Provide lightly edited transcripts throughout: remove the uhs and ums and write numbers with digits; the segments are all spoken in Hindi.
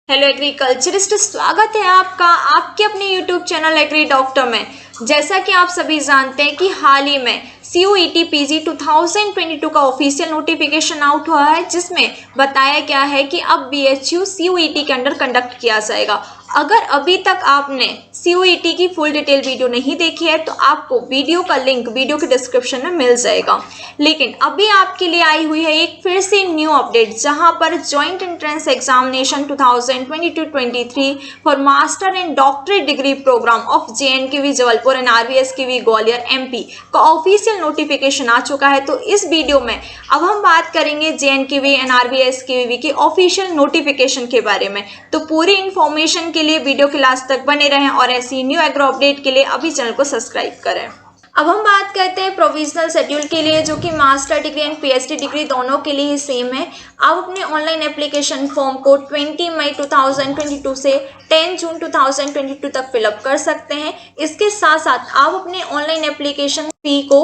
हेलो एग्रीकल्चरिस्ट, स्वागत है आपका आपके अपने यूट्यूब चैनल एग्री डॉक्टर में। जैसा कि आप सभी जानते हैं कि हाल ही में CUET PG 2022 का ऑफिशियल नोटिफिकेशन आउट हुआ है, जिसमें बताया गया है कि अब BHU CUET के अंडर कंडक्ट किया जाएगा। अगर अभी तक आपने CUET की फुल डिटेल वीडियो नहीं देखी है तो आपको वीडियो का लिंक वीडियो के डिस्क्रिप्शन में मिल जाएगा। लेकिन अभी आपके लिए आई हुई है एक फिर से न्यू अपडेट, जहां पर joint entrance examination 2022-23 for master and doctorate degree program of JNKV Jabalpur and RVSKV Gwalior MP का ऑफिशियल नोटिफिकेशन आ चुका है। तो इस वीडियो में अब हम बात करेंगे JNKV एंड RVSKV के ऑफिशियल नोटिफिकेशन के बारे में। तो पूरी इन्फॉर्मेशन के लिए वीडियो के लास्ट तक बने रहें और ऐसी न्यू एग्रो अपडेट के लिए अभी चैनल को सब्सक्राइब करें। अब हम बात करते हैं प्रोविजनल शेड्यूल के लिए, जो कि master degree and PhD degree दोनों के लिए ही सेम है। आप अपने ऑनलाइन एप्लीकेशन फॉर्म को 20 मई 2022 से 10 जून 2022 तक फिलअप कर सकते हैं। इसके साथ साथ आप अपने ऑनलाइन एप्लीकेशन फी को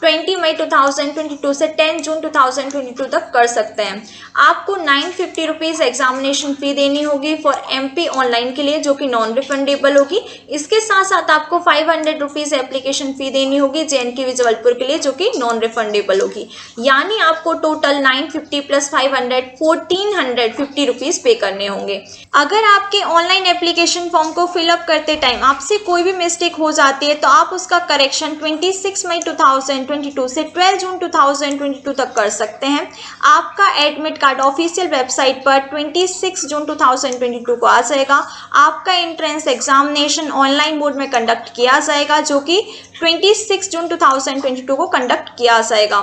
20 मई 2022 से 10 जून 2022 तक कर सकते हैं। आपको 950 रुपीज़ एग्जामिनेशन फ़ी देनी होगी फॉर MP ऑनलाइन के लिए, जो कि नॉन रिफंडेबल होगी। इसके साथ साथ आपको 500 रुपीज़ एप्लीकेशन फ़ी देनी होगी JNKV जबलपुर के लिए, जो कि नॉन रिफंडेबल होगी। यानी आपको टोटल 950 प्लस 500 1450 रुपीज़ पे करने होंगे। अगर आपके ऑनलाइन एप्लीकेशन फॉर्म को फिलअप करते टाइम आपसे कोई भी मिस्टेक हो जाती है तो आप उसका करेक्शन 26 मई 2022 से 12 जून 2022 तक कर सकते हैं। आपका एडमिट कार्ड ऑफिशियल वेबसाइट पर 26 जून 2022 को आ जाएगा। आपका एंट्रेंस एग्जामिनेशन ऑनलाइन मोड में कंडक्ट किया जाएगा, जो कि 26 जून 2022 को कंडक्ट किया जाएगा।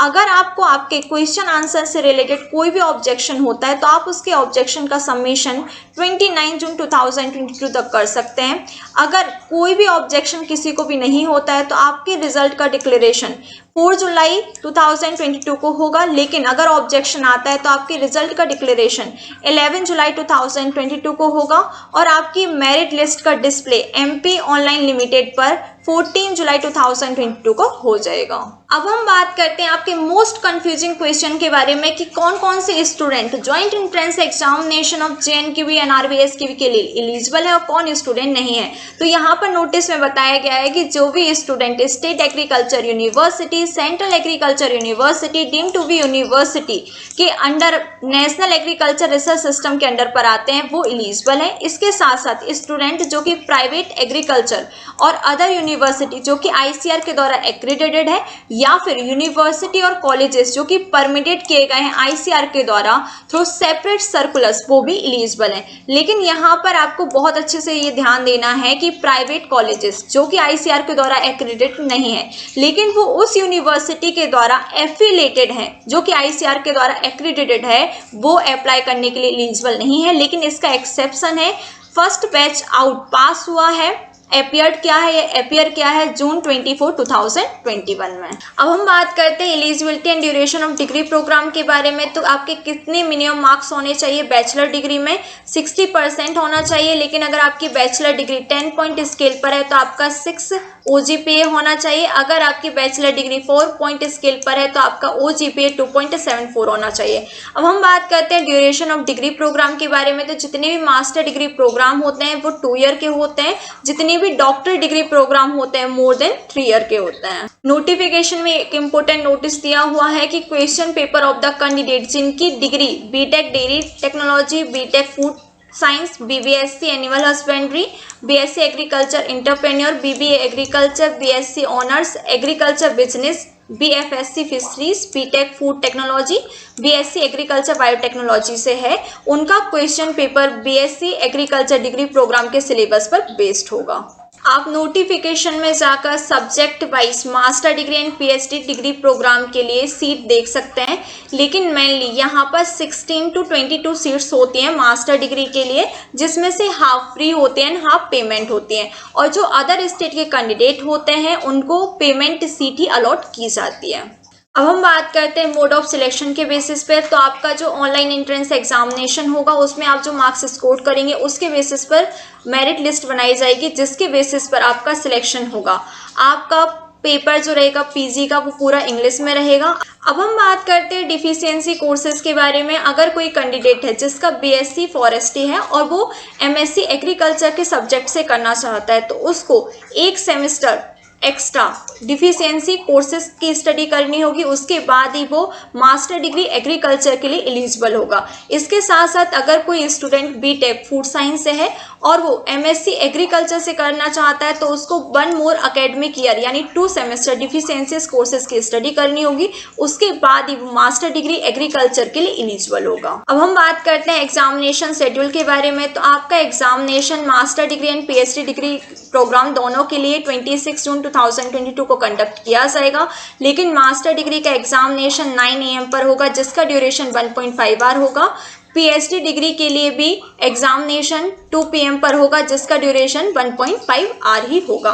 अगर आपको आपके क्वेश्चन आंसर से रिलेटेड कोई भी ऑब्जेक्शन होता है तो आप उसके ऑब्जेक्शन का सबमिशन 29 जून 2022 तक कर सकते हैं। अगर कोई भी ऑब्जेक्शन किसी को भी नहीं होता है तो आपके रिजल्ट का डिक्लेरेशन 4 जुलाई 2022 को होगा। लेकिन अगर ऑब्जेक्शन आता है तो आपके रिजल्ट का डिक्लेरेशन 11 जुलाई 2022 को होगा और आपकी मेरिट लिस्ट का डिस्प्ले MP ऑनलाइन लिमिटेड पर 14 जुलाई 2022 को हो जाएगा। अब हम बात करते हैं आपके मोस्ट कंफ्यूजिंग क्वेश्चन के बारे में कि कौन कौन से student joint entrance examination of JNKV and RVSKV के लिए एलिजिबल है और कौन स्टूडेंट नहीं है। तो यहाँ पर नोटिस में बताया गया है कि जो भी student state agriculture university, central agriculture university, deemed to be university के under national agriculture research system के अंडर पर आते हैं वो एलिजिबल है। इसके साथ साथ स्टूडेंट जो कि प्राइवेट एग्रीकल्चर और अदर यूनिवर्सिटी जो कि ICAR के द्वारा एक्रेडिटेड है, या फिर यूनिवर्सिटी और कॉलेजेस जो कि परमिटेड किए गए हैं ICAR के द्वारा थ्रू सेपरेट सर्कुलर्स, वो भी एलिजिबल हैं। लेकिन यहाँ पर आपको बहुत अच्छे से ये ध्यान देना है कि प्राइवेट कॉलेजेस जो कि ICAR के द्वारा एक्रेडिटेड नहीं है लेकिन वो उस यूनिवर्सिटी के द्वारा एफिलेटेड है जो कि ICAR के द्वारा एक्रेडिटेड है, वो अप्लाई करने के लिए एलिजिबल नहीं है। लेकिन इसका एक्सेप्शन है, फर्स्ट बैच आउट पास हुआ है। अपियर क्या है जून 24, 2021 में। अब हम बात करते हैं eligibility and duration of degree programme के बारे में। तो आपके कितने मिनिमम मार्क्स होने चाहिए बैचलर डिग्री में? 60% होना चाहिए। लेकिन अगर आपकी बैचलर डिग्री 10 पॉइंट स्केल पर है तो आपका 6 OGPA होना चाहिए। अगर आपकी बैचलर डिग्री 4 पॉइंट स्केल पर है तो आपका OGPA 2.74 होना चाहिए। अब हम बात करते हैं ड्यूरेशन ऑफ डिग्री प्रोग्राम के बारे में। तो जितने भी मास्टर डिग्री प्रोग्राम होते हैं वो 2 ईयर के होते हैं। जितने भी डॉक्टर डिग्री प्रोग्राम होते हैं मोर देन 3 ईयर के होते हैं। नोटिफिकेशन में एक इंपॉर्टेंट नोटिस दिया हुआ है कि question paper of the candidate जिनकी degree BTech dairy technology, BTech food science, BBSc animal husbandry, BSc agriculture entrepreneur, BBA agriculture, BSc honours agriculture business, BFSc fisheries, BTech food technology, BSc agriculture biotechnology से है, उनका question paper BSc agriculture degree programme के सिलेबस पर बेस्ड होगा। आप नोटिफिकेशन में जाकर subject wise master degree and PhD degree programme के लिए सीट देख सकते हैं। लेकिन मेनली यहाँ पर 16 to 22 सीट्स होती हैं मास्टर डिग्री के लिए, जिसमें से हाफ फ्री होते हैं, हाफ पेमेंट होती हैं। और जो अदर स्टेट के कैंडिडेट होते हैं उनको पेमेंट सीट ही अलॉट की जाती है। अब हम बात करते हैं मोड ऑफ सिलेक्शन के बेसिस पर। तो आपका जो ऑनलाइन एंट्रेंस एग्जामिनेशन होगा उसमें आप जो मार्क्स स्कोर करेंगे उसके बेसिस पर मेरिट लिस्ट बनाई जाएगी, जिसके बेसिस पर आपका सिलेक्शन होगा। आपका पेपर जो रहेगा पीजी का वो पूरा इंग्लिश में रहेगा। अब हम बात करते हैं डिफिशियंसी कोर्सेज के बारे में। अगर कोई कैंडिडेट है जिसका बीएससी फॉरेस्ट्री है और वो एमएससी एग्रीकल्चर के सब्जेक्ट से करना चाहता है तो उसको एक सेमेस्टर एक्स्ट्रा डिफिशियंसी कोर्सेज की स्टडी करनी होगी, उसके बाद ही वो मास्टर डिग्री एग्रीकल्चर के लिए एलिजिबल होगा। इसके साथ साथ अगर कोई स्टूडेंट बीटेक फूड साइंस से है और वो एमएससी एग्रीकल्चर से करना चाहता है तो उसको 1 मोर एकेडमिक ईयर यानी 2 सेमेस्टर डिफिशियंसीज कोर्सेज की स्टडी करनी होगी, उसके बाद ही वो मास्टर डिग्री एग्रीकल्चर के लिए एलिजिबल होगा। अब हम बात करते हैं एग्जामिनेशन शेड्यूल के बारे में। तो आपका examination master degree and PhD degree program दोनों के लिए 26 जून 2022 को कंडक्ट किया जाएगा, लेकिन मास्टर डिग्री का एग्जामिनेशन 9 AM पर होगा जिसका ड्यूरेशन 1.5 आवर होगा। पीएचडी डिग्री के लिए भी एग्जामिनेशन 2 PM पर होगा जिसका ड्यूरेशन 1.5 आवर ही होगा।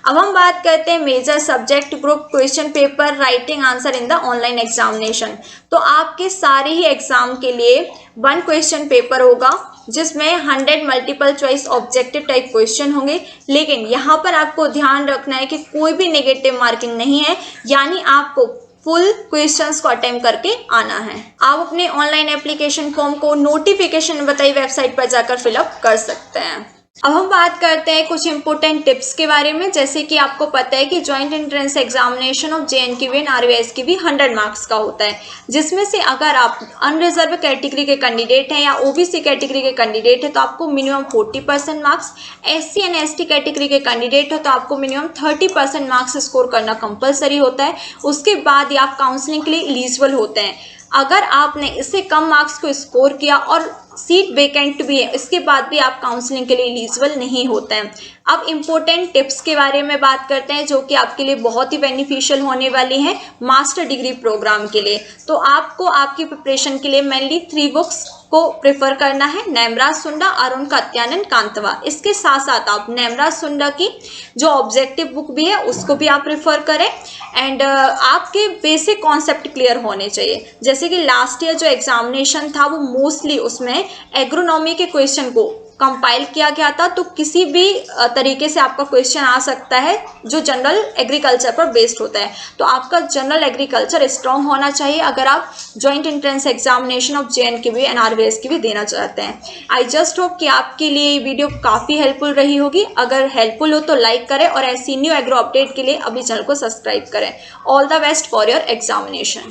अब हम बात करते हैं major subject group question paper writing answer in the online examination. तो आपके सारे ही एग्जाम के लिए 1 क्वेश्चन पेपर होगा जिसमें 100 multiple choice objective type question होंगे, लेकिन यहाँ पर आपको ध्यान रखना है कि कोई भी नेगेटिव मार्किंग नहीं है, यानी आपको फुल क्वेश्चंस को अटेम्प्ट करके आना है। आप अपने ऑनलाइन एप्लीकेशन फॉर्म को नोटिफिकेशन बताई वेबसाइट पर जाकर फिलअप कर सकते हैं। अब हम बात करते हैं कुछ इंपॉर्टेंट टिप्स के बारे में। जैसे कि आपको पता है कि joint entrance examination of JNQV and RVS की भी 100 मार्क्स का होता है, जिसमें से अगर आप अनरिजर्व कैटेगरी के कैंडिडेट हैं या OBC कैटेगरी के कैंडिडेट है तो आपको minimum 40% marks, SC and ST category के कैंडिडेट हो तो आपको मिनिमम 30% मार्क्स स्कोर करना कंपलसरी होता है। उसके बाद ही आप काउंसलिंग के लिए एलिजिबल होते हैं। अगर आपने इससे कम मार्क्स को स्कोर किया और सीट वेकेंट भी है, इसके बाद भी आप काउंसलिंग के लिए एलिजिबल नहीं होते हैं। अब इम्पोर्टेंट टिप्स के बारे में बात करते हैं जो कि आपके लिए बहुत ही बेनिफिशियल होने वाली हैं मास्टर डिग्री प्रोग्राम के लिए। तो आपको आपकी प्रिपरेशन के लिए मेनली 3 बुक्स को प्रेफर करना है, नेमराज सुंडा, अरुण कात्यायन, कांतवा। इसके साथ साथ आप नेमराज सुंडा की जो ऑब्जेक्टिव बुक भी है उसको भी आप प्रेफर करें एंड आपके बेसिक कॉन्सेप्ट क्लियर होने चाहिए। जैसे कि लास्ट ईयर जो एग्जामिनेशन था वो मोस्टली उसमें एग्रोनॉमी के क्वेश्चन को कंपाइल किया गया था, तो किसी भी तरीके से आपका क्वेश्चन आ सकता है जो जनरल एग्रीकल्चर पर बेस्ड होता है। तो आपका जनरल एग्रीकल्चर स्ट्रॉन्ग होना चाहिए अगर आप joint entrance examination of JNQV and RVS की भी देना चाहते हैं। आई जस्ट होप कि आपके लिए ये वीडियो काफ़ी हेल्पफुल रही होगी। अगर हेल्पफुल हो तो लाइक करें और ऐसी न्यू एग्रो अपडेट के लिए अभी चैनल को सब्सक्राइब करें। All the best for your examination.